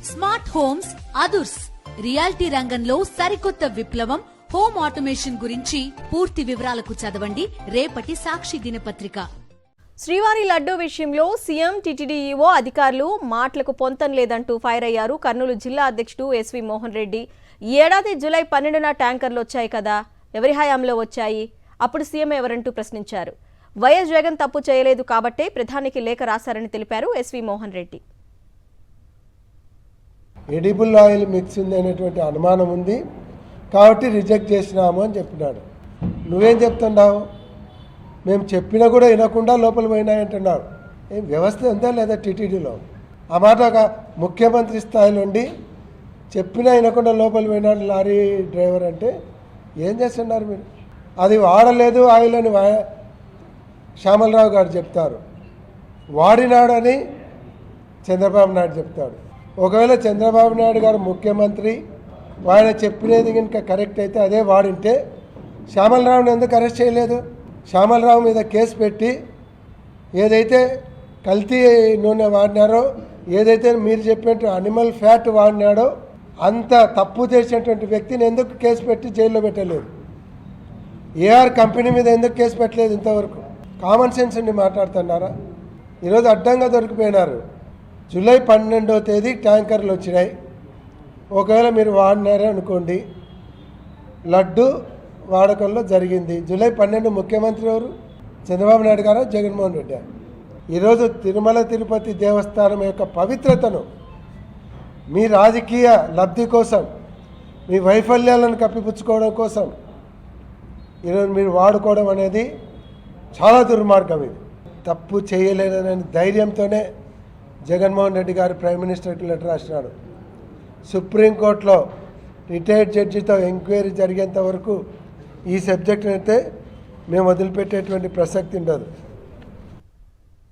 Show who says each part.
Speaker 1: Smart homes అదుర్స్ reality రంగంలో సరికొత్త విప్లవం హోమ్ ఆటోమేషన్ గురించి పూర్తి వివరాలకు చదవండి రేపటి సాక్షి దినపత్రిక.
Speaker 2: శ్రీవారి లడ్డూ విషయంలో సీఎం టీటీడీ ఈవో అధికారులు మాటలకు పొంతం లేదంటూ ఫైర్ అయ్యారు కర్నూలు జిల్లా అధ్యక్షుడు ఎస్వి మోహన్ రెడ్డి. ఈ ఏడాది జూలై 12న ట్యాంకర్లు వచ్చాయి కదా, ఎవరి హయాంలో వచ్చాయి, అప్పుడు సీఎం ఎవరంటూ ప్రశ్నించారు. వైఎస్ జగన్ తప్పు చేయలేదు కాబట్టే ప్రధానికి లేఖ రాశారని తెలిపారు S V Mohan Reddy.
Speaker 3: Edible oil mix ఉంది అనేటువంటి అనుమానం ఉంది కాబట్టి రిజెక్ట్ చేసినాము అని చెప్పినాడు. నువ్వేం చెప్తున్నావు? మేము చెప్పినా కూడా వినకుండా లోపల పోయినాయంటున్నావు. ఏం వ్యవస్థ ఉందా లేదా టీటీడీలో? ఆ మాట ఒక ముఖ్యమంత్రి స్థాయిలో ఉండి చెప్పినా వినకుండా లోపల పోయినాడు లారీ డ్రైవర్ అంటే ఏం చేస్తున్నారు మీరు? అది వాడలేదు ఆయిల్ అని శ్యామలరావు గారు చెప్తారు, వాడినాడని చంద్రబాబు నాయుడు చెప్తాడు. ఒకవేళ చంద్రబాబు నాయుడు గారు ముఖ్యమంత్రి ఆయన చెప్పినది కనుక కరెక్ట్ అయితే అదే వాడింటే శ్యామలరావుని ఎందుకు అరెస్ట్ చేయలేదు? శ్యామలరావు మీద కేసు పెట్టి ఏదైతే కల్తీ నూనె వాడినారో, ఏదైతే మీరు చెప్పినట్టు అనిమల్ ఫ్యాట్ వాడినాడో అంత తప్పు చేసినటువంటి వ్యక్తిని ఎందుకు కేసు పెట్టి జైల్లో పెట్టలేదు? ఏఆర్ కంపెనీ మీద ఎందుకు కేసు పెట్టలేదు ఇంతవరకు? కామన్ సెన్స్ ఉండి మాట్లాడుతున్నారా? ఈరోజు అడ్డంగా దొరికిపోయినారు. జూలై 12వ తేదీ ట్యాంకర్లు వచ్చినాయి. ఒకవేళ మీరు వాడినారే అనుకోండి, లడ్డు వాడకంలో జరిగింది. జూలై 12 ముఖ్యమంత్రి ఎవరు? చంద్రబాబు నాయుడు గారు, జగన్మోహన్ రెడ్డి. ఈరోజు తిరుమల తిరుపతి దేవస్థానం యొక్క పవిత్రతను మీ రాజకీయ లబ్ధి కోసం, మీ వైఫల్యాలను కప్పిపుచ్చుకోవడం కోసం ఈరోజు మీరు వాడుకోవడం అనేది చాలా దుర్మార్గం. ఇది తప్పు చేయలేదనే ధైర్యంతోనే జగన్మోహన్ రెడ్డి గారు ప్రైమ్ మినిస్టర్కి లెటర్ రాసినాడు. సుప్రీంకోర్టులో రిటైర్డ్ జడ్జితో ఎంక్వైరీ జరిగేంత వరకు ఈ సబ్జెక్ట్ అయితే మేము వదిలిపెట్టేటువంటి ప్రసక్తి ఉండదు.